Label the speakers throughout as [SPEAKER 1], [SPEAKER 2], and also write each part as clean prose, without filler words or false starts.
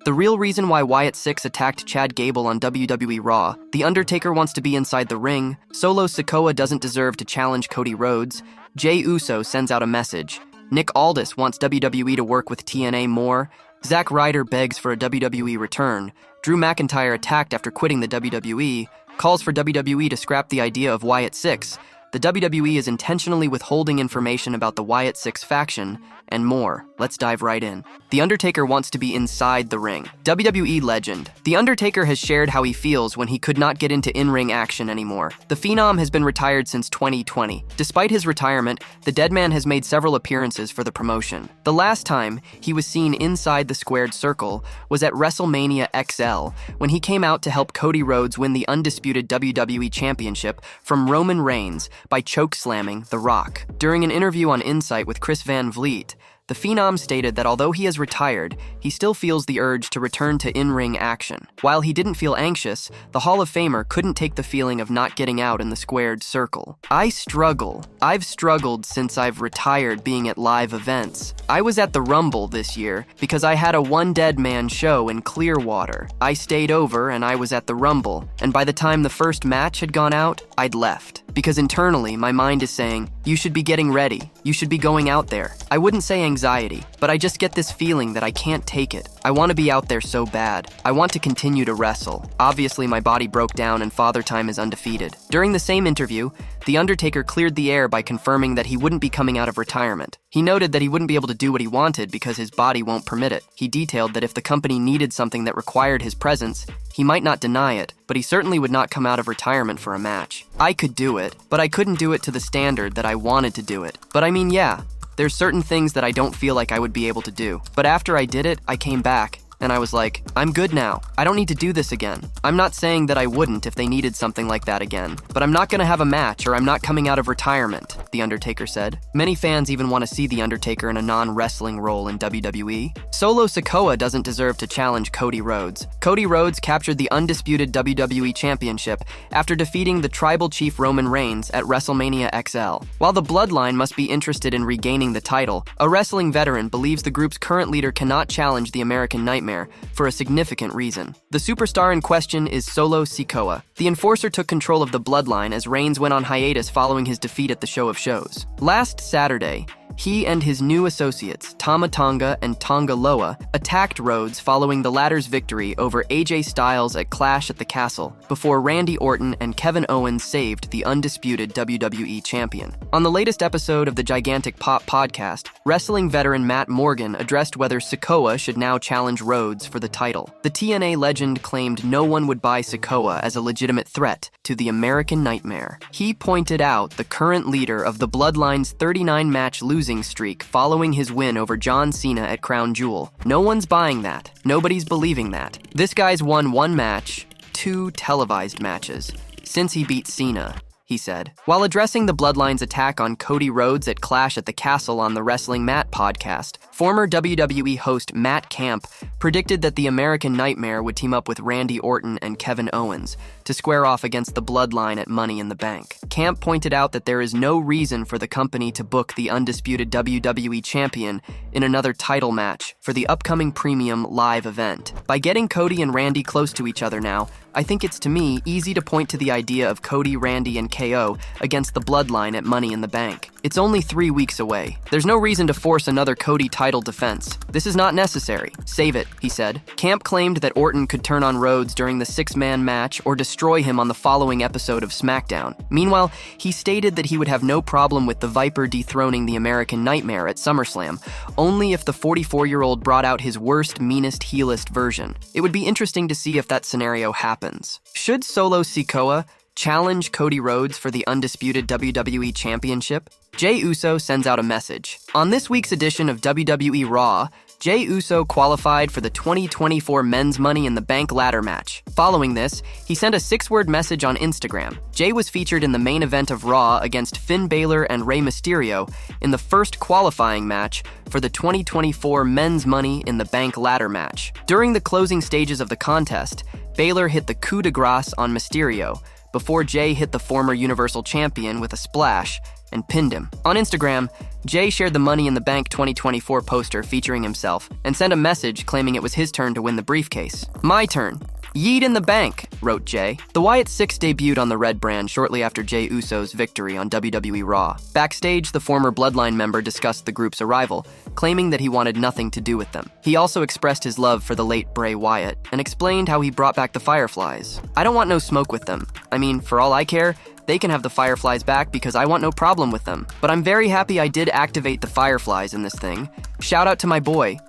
[SPEAKER 1] The real reason why Wyatt Sicks attacked Chad Gable on WWE Raw, The Undertaker wants to be inside the ring, Solo Sikoa doesn't deserve to challenge Cody Rhodes, Jey Uso sends out a message, Nick Aldis wants WWE to work with TNA more, Zack Ryder begs for a WWE return, Drew McIntyre attacked after quitting the WWE, calls for WWE to scrap the idea of Wyatt Sicks, the WWE is intentionally withholding information about the Wyatt Sicks faction, and more. Let's dive right in. The Undertaker wants to be inside the ring. WWE legend. The Undertaker has shared how he feels when he could not get into in-ring action anymore. The Phenom has been retired since 2020. Despite his retirement, the Deadman has made several appearances for the promotion. The last time he was seen inside the squared circle was at WrestleMania XL, when he came out to help Cody Rhodes win the undisputed WWE Championship from Roman Reigns by chokeslamming The Rock. During an interview on Insight with Chris Van Vliet, the Phenom stated that although he has retired, he still feels the urge to return to in-ring action. While he didn't feel anxious, the Hall of Famer couldn't take the feeling of not getting out in the squared circle. I've struggled since I've retired being at live events. I was at the Rumble this year because I had a One Dead Man show in Clearwater. I stayed over and I was at the Rumble, and by the time the first match had gone out, I'd left. Because internally, my mind is saying, you should be getting ready. You should be going out there. I wouldn't say anxiety, but I just get this feeling that I can't take it. I want to be out there so bad. I want to continue to wrestle. Obviously, my body broke down and Father Time is undefeated. During the same interview, The Undertaker cleared the air by confirming that he wouldn't be coming out of retirement. He noted that he wouldn't be able to do what he wanted because his body won't permit it. He detailed that if the company needed something that required his presence, he might not deny it, but he certainly would not come out of retirement for a match. I could do it, but I couldn't do it to the standard that I wanted to do it. But I mean, yeah, there's certain things that I don't feel like I would be able to do. But after I did it, I came back, and I was like, I'm good now. I don't need to do this again. I'm not saying that I wouldn't if they needed something like that again, but I'm not gonna have a match or I'm not coming out of retirement, The Undertaker said. Many fans even want to see The Undertaker in a non-wrestling role in WWE. Solo Sikoa doesn't deserve to challenge Cody Rhodes. Cody Rhodes captured the undisputed WWE Championship after defeating the Tribal Chief Roman Reigns at WrestleMania XL. While the Bloodline must be interested in regaining the title, a wrestling veteran believes the group's current leader cannot challenge the American Nightmare for a significant reason. The superstar in question is Solo Sikoa. The Enforcer took control of the Bloodline as Reigns went on hiatus following his defeat at the Show of Shows. Last Saturday, he and his new associates, Tama Tonga and Tonga Loa, attacked Rhodes following the latter's victory over AJ Styles at Clash at the Castle, before Randy Orton and Kevin Owens saved the undisputed WWE champion. On the latest episode of the Gigantic Pop podcast, wrestling veteran Matt Morgan addressed whether Sikoa should now challenge Rhodes for the title. The TNA legend claimed no one would buy Sikoa as a legitimate threat to the American Nightmare. He pointed out the current leader of the Bloodline's 39-match losing streak following his win over John Cena at Crown Jewel. No one's buying that. Nobody's believing that. This guy's won one match, 2 televised matches, since he beat Cena, he said. While addressing the Bloodline's attack on Cody Rhodes at Clash at the Castle on the Wrestling Mat podcast, former WWE host Matt Camp predicted that the American Nightmare would team up with Randy Orton and Kevin Owens to square off against the Bloodline at Money in the Bank. Camp pointed out that there is no reason for the company to book the undisputed WWE champion in another title match for the upcoming premium live event. By getting Cody and Randy close to each other now, I think it's, to me, easy to point to the idea of Cody, Randy, and KO against the Bloodline at Money in the Bank. It's only 3 weeks away. There's no reason to force another Cody title defense. This is not necessary. Save it, he said. Camp claimed that Orton could turn on Rhodes during the 6-man match or destroy him on the following episode of SmackDown. Meanwhile, he stated that he would have no problem with the Viper dethroning the American Nightmare at SummerSlam, only if the 44-year-old brought out his worst, meanest, heelest version. It would be interesting to see if that scenario happens. Should Solo Sikoa challenge Cody Rhodes for the undisputed WWE Championship? Jey Uso sends out a message. On this week's edition of WWE Raw, Jey Uso qualified for the 2024 Men's Money in the Bank ladder match. Following this, he sent a 6-word message on Instagram. Jey was featured in the main event of Raw against Finn Balor and Rey Mysterio in the first qualifying match for the 2024 Men's Money in the Bank ladder match. During the closing stages of the contest, Balor hit the coup de grace on Mysterio, before Jey hit the former Universal Champion with a splash, and pinned him. On Instagram, Jey shared the Money in the Bank 2024 poster featuring himself and sent a message claiming it was his turn to win the briefcase. "My turn. Yeet in the bank," wrote Jey. The Wyatt Sicks debuted on the Red brand shortly after Jey Uso's victory on WWE Raw. Backstage, the former Bloodline member discussed the group's arrival, claiming that he wanted nothing to do with them. He also expressed his love for the late Bray Wyatt and explained how he brought back the Fireflies. "I don't want no smoke with them. I mean, for all I care, they can have the Fireflies back because I want no problem with them. But I'm very happy I did activate the Fireflies in this thing. Shout out to my boy.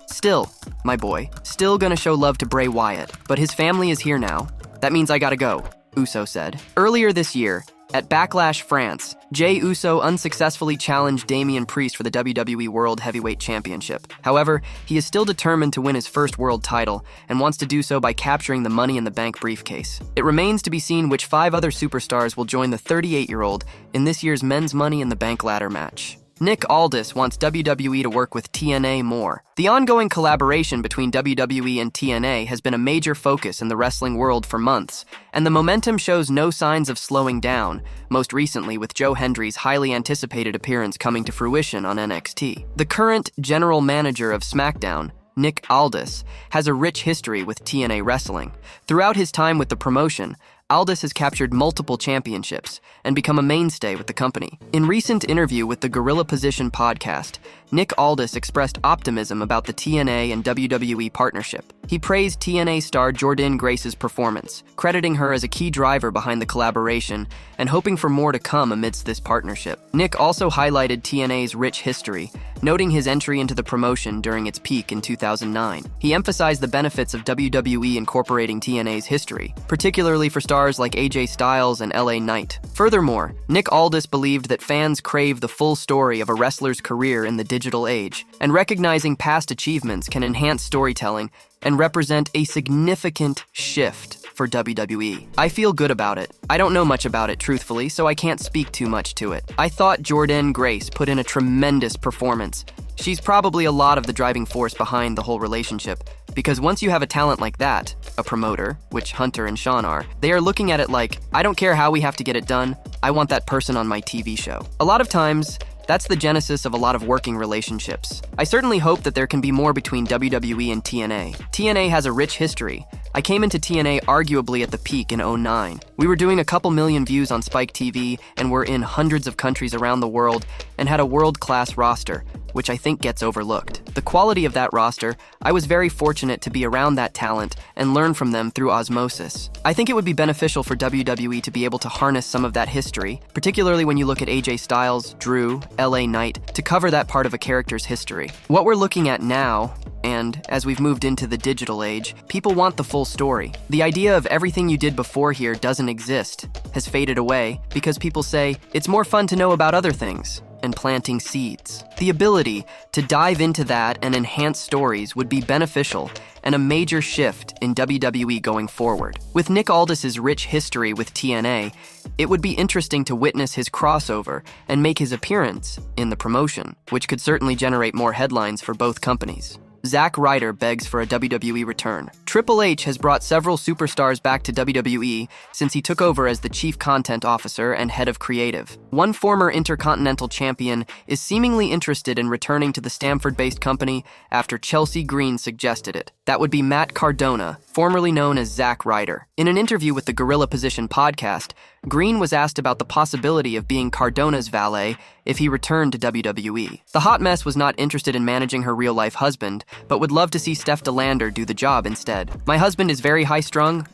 [SPEAKER 1] My boy. Still gonna show love to Bray Wyatt, but his family is here now. That means I gotta go," Uso said. Earlier this year, at Backlash France, Jey Uso unsuccessfully challenged Damian Priest for the WWE World Heavyweight Championship. However, he is still determined to win his first world title and wants to do so by capturing the Money in the Bank briefcase. It remains to be seen which 5 other superstars will join the 38-year-old in this year's Men's Money in the Bank ladder match. Nick Aldis wants WWE to work with TNA more. The ongoing collaboration between WWE and TNA has been a major focus in the wrestling world for months, and the momentum shows no signs of slowing down, most recently with Joe Hendry's highly anticipated appearance coming to fruition on NXT. The current general manager of SmackDown, Nick Aldis, has a rich history with TNA wrestling. Throughout his time with the promotion, Aldis has captured multiple championships and become a mainstay with the company. In recent interview with the Gorilla Position podcast, Nick Aldis expressed optimism about the TNA and WWE partnership. He praised TNA star Jordynne Grace's performance, crediting her as a key driver behind the collaboration and hoping for more to come amidst this partnership. Nick also highlighted TNA's rich history, noting his entry into the promotion during its peak in 2009. He emphasized the benefits of WWE incorporating TNA's history, particularly for stars like AJ Styles and LA Knight. Furthermore, Nick Aldis believed that fans crave the full story of a wrestler's career in the digital age, and recognizing past achievements can enhance storytelling and represent a significant shift for WWE. "I feel good about it. I don't know much about it, truthfully, so I can't speak too much to it. I thought Jordynne Grace put in a tremendous performance. She's probably a lot of the driving force behind the whole relationship, because once you have a talent like that, a promoter, which Hunter and Sean are, they are looking at it like, I don't care how we have to get it done, I want that person on my TV show." A lot of times, that's the genesis of a lot of working relationships. I certainly hope that there can be more between WWE and TNA. TNA has a rich history. I came into TNA arguably at the peak in '09. We were doing a couple million views on Spike TV and were in hundreds of countries around the world and had a world-class roster, which I think gets overlooked. The quality of that roster, I was very fortunate to be around that talent and learn from them through osmosis. I think it would be beneficial for WWE to be able to harness some of that history, particularly when you look at AJ Styles, Drew, LA Knight, to cover that part of a character's history. What we're looking at now, and as we've moved into the digital age, people want the full story. The idea of everything you did before here doesn't exist, has faded away, because people say, it's more fun to know about other things, and planting seeds. The ability to dive into that and enhance stories would be beneficial and a major shift in WWE going forward. With Nick Aldis's rich history with TNA, it would be interesting to witness his crossover and make his appearance in the promotion, which could certainly generate more headlines for both companies. Zack Ryder begs for a WWE return. Triple H has brought several superstars back to WWE since he took over as the Chief Content Officer and Head of Creative. One former Intercontinental Champion is seemingly interested in returning to the Stamford-based company after Chelsea Green suggested it. That would be Matt Cardona, formerly known as Zack Ryder. In an interview with the Gorilla Position podcast, Green was asked about the possibility of being Cardona's valet if he returned to WWE. The hot mess was not interested in managing her real-life husband, but would love to see Steph DeLander do the job instead. "My husband is very high-strung,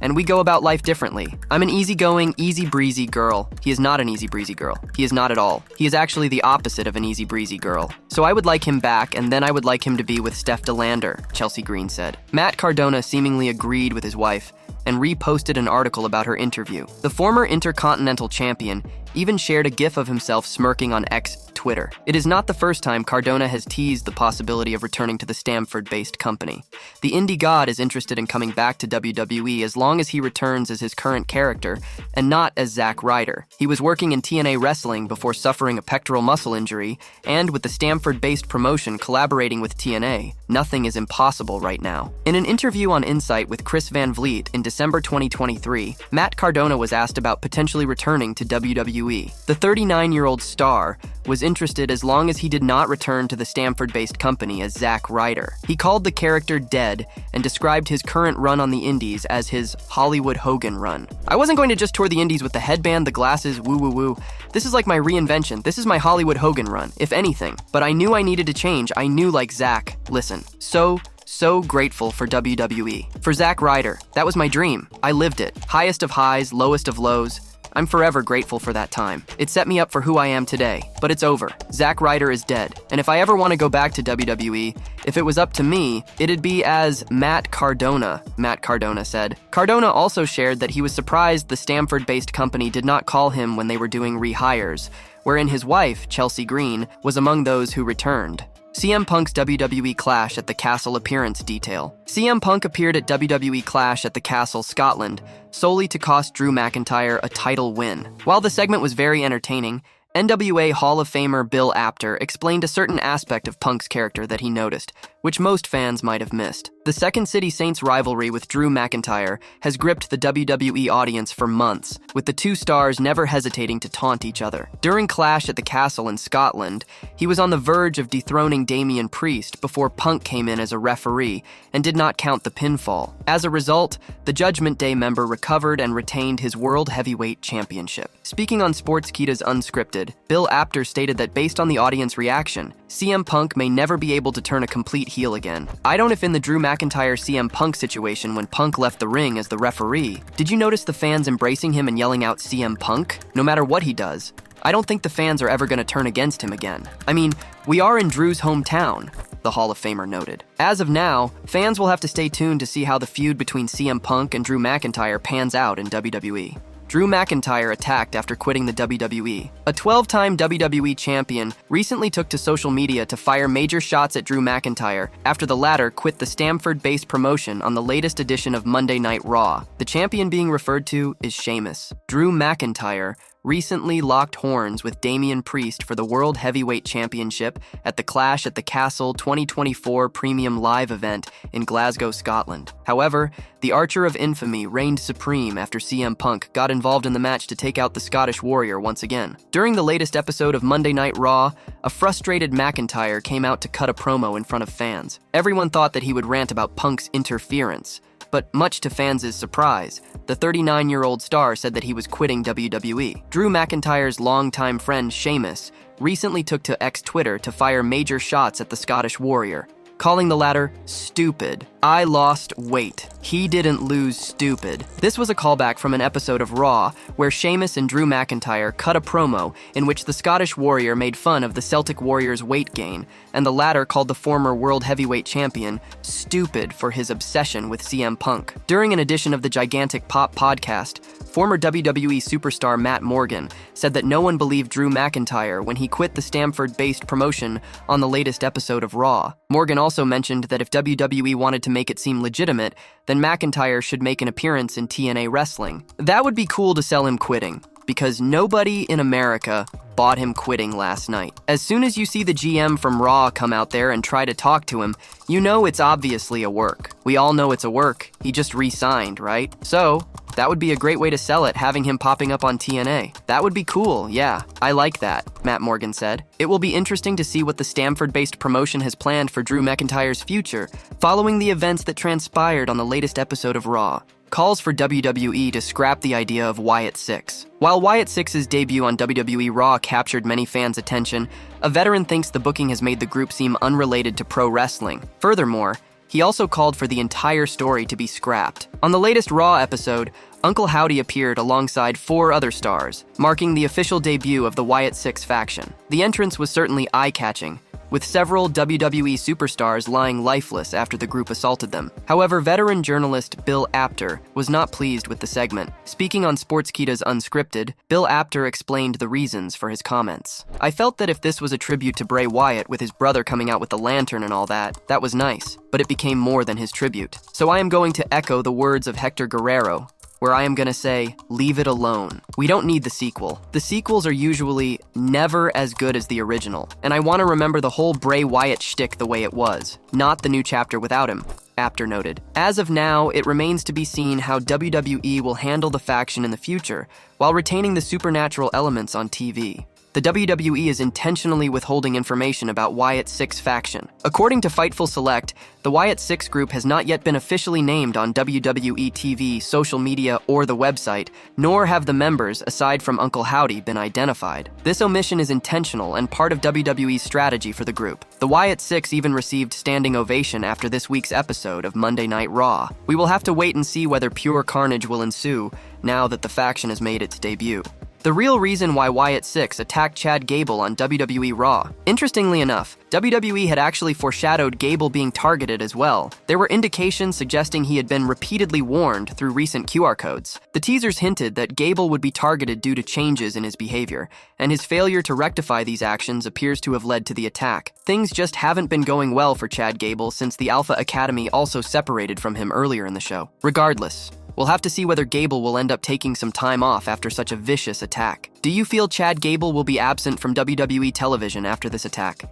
[SPEAKER 1] and we go about life differently. I'm an easygoing, easy-breezy girl. He is not an easy-breezy girl. He is not at all. He is actually the opposite of an easy-breezy girl. So I would like him back, and then I would like him to be with Steph DeLander," Chelsea Green said. Matt Cardona seemingly agreed with his wife and reposted an article about her interview. The former Intercontinental Champion even shared a gif of himself smirking on X Twitter. It is not the first time Cardona has teased the possibility of returning to the Stamford-based company. The indie god is interested in coming back to WWE as long as he returns as his current character and not as Zack Ryder. He was working in TNA Wrestling before suffering a pectoral muscle injury, and with the Stamford-based promotion collaborating with TNA, nothing is impossible right now. In an interview on Insight with Chris Van Vliet in December 2023, Matt Cardona was asked about potentially returning to WWE. The 39-year-old star was interested as long as he did not return to the Stamford-based company as Zack Ryder. He called the character dead and described his current run on the indies as his Hollywood Hogan run. "I wasn't going to just tour the indies with the headband, the glasses, woo-woo-woo. This is like my reinvention. This is my Hollywood Hogan run, if anything. But I knew I needed to change. I knew, like Zack, listen, so grateful for WWE. For Zack Ryder, that was my dream. I lived it. Highest of highs, lowest of lows. I'm forever grateful for that time. It set me up for who I am today. But it's over. Zack Ryder is dead. And if I ever want to go back to WWE, if it was up to me, it'd be as Matt Cardona," Matt Cardona said. Cardona also shared that he was surprised the Stamford-based company did not call him when they were doing rehires, wherein his wife, Chelsea Green, was among those who returned. CM Punk's WWE Clash at the Castle appearance detail. CM Punk appeared at WWE Clash at the Castle, Scotland, solely to cost Drew McIntyre a title win. While the segment was very entertaining, NWA Hall of Famer Bill Apter explained a certain aspect of Punk's character that he noticed, which most fans might have missed. The Second City Saints rivalry with Drew McIntyre has gripped the WWE audience for months, with the two stars never hesitating to taunt each other. During Clash at the Castle in Scotland, he was on the verge of dethroning Damian Priest before Punk came in as a referee and did not count the pinfall. As a result, the Judgment Day member recovered and retained his World Heavyweight Championship. Speaking on Sportskeeda's Unscripted, Bill Apter stated that based on the audience reaction, CM Punk may never be able to turn a complete heel again. "I don't if in the Drew McIntyre CM Punk situation when Punk left the ring as the referee, did you notice the fans embracing him and yelling out CM Punk? No matter what he does. I don't think the fans are ever going to turn against him again. I mean, we are in Drew's hometown," the Hall of Famer noted. As of now, fans will have to stay tuned to see how the feud between CM Punk and Drew McIntyre pans out in WWE. Drew McIntyre attacked after quitting the WWE. A 12-time WWE champion recently took to social media to fire major shots at Drew McIntyre after the latter quit the Stamford-based promotion on the latest edition of Monday Night Raw. The champion being referred to is Sheamus. Drew McIntyre recently locked horns with Damian Priest for the World Heavyweight Championship at the Clash at the Castle 2024 Premium Live event in Glasgow, Scotland. However, the Archer of Infamy reigned supreme after CM Punk got involved in the match to take out the Scottish Warrior once again. During the latest episode of Monday Night Raw, a frustrated McIntyre came out to cut a promo in front of fans. Everyone thought that he would rant about Punk's interference, but much to fans' surprise, the 39-year-old star said that he was quitting WWE. Drew McIntyre's longtime friend Sheamus recently took to X-Twitter to fire major shots at the Scottish Warrior, calling the latter stupid. "I lost weight. He didn't lose stupid." This was a callback from an episode of Raw where Sheamus and Drew McIntyre cut a promo in which the Scottish Warrior made fun of the Celtic Warrior's weight gain, and the latter called the former World Heavyweight Champion stupid for his obsession with CM Punk. During an edition of the Gigantic Pop podcast, former WWE superstar Matt Morgan said that no one believed Drew McIntyre when he quit the Stamford-based promotion on the latest episode of Raw. Morgan also mentioned that if WWE wanted to make it seem legitimate, then McIntyre should make an appearance in TNA Wrestling. That would be cool to sell him quitting, because nobody in America bought him quitting last night. As soon as you see the GM from Raw come out there and try to talk to him, you know it's obviously a work. We all know it's a work. He just re-signed, right? So, that would be a great way to sell it, having him popping up on TNA. That would be cool, yeah. I like that, Matt Morgan said. It will be interesting to see what the Stamford-based promotion has planned for Drew McIntyre's future, following the events that transpired on the latest episode of Raw. Calls for WWE to scrap the idea of Wyatt Sicks. While Wyatt Sicks' debut on WWE Raw captured many fans' attention, a veteran thinks the booking has made the group seem unrelated to pro wrestling. Furthermore, he also called for the entire story to be scrapped. On the latest Raw episode, Uncle Howdy appeared alongside 4 other stars, marking the official debut of the Wyatt Sicks faction. The entrance was certainly eye-catching, with several WWE superstars lying lifeless after the group assaulted them. However, veteran journalist Bill Apter was not pleased with the segment. Speaking on Sportskeeda's Unscripted, Bill Apter explained the reasons for his comments. "I felt that if this was a tribute to Bray Wyatt with his brother coming out with the lantern and all that, that was nice, but it became more than his tribute. So I am going to echo the words of Hector Guerrero, where I am gonna say, leave it alone. We don't need the sequel. The sequels are usually never as good as the original, and I want to remember the whole Bray Wyatt shtick the way it was, not the new chapter without him," Apter noted. As of now, it remains to be seen how WWE will handle the faction in the future, while retaining the supernatural elements on TV. The WWE is intentionally withholding information about Wyatt Sicks faction. According to Fightful Select, the Wyatt Sicks group has not yet been officially named on WWE TV, social media, or the website, nor have the members, aside from Uncle Howdy, been identified. This omission is intentional and part of WWE's strategy for the group. The Wyatt Sicks even received standing ovation after this week's episode of Monday Night Raw. We will have to wait and see whether pure carnage will ensue now that the faction has made its debut. The real reason why Wyatt Sicks attacked Chad Gable on WWE Raw. Interestingly enough, WWE had actually foreshadowed Gable being targeted as well. There were indications suggesting he had been repeatedly warned through recent QR codes. The teasers hinted that Gable would be targeted due to changes in his behavior, and his failure to rectify these actions appears to have led to the attack. Things just haven't been going well for Chad Gable since the Alpha Academy also separated from him earlier in the show. Regardless, we'll have to see whether Gable will end up taking some time off after such a vicious attack. Do you feel Chad Gable will be absent from WWE television after this attack?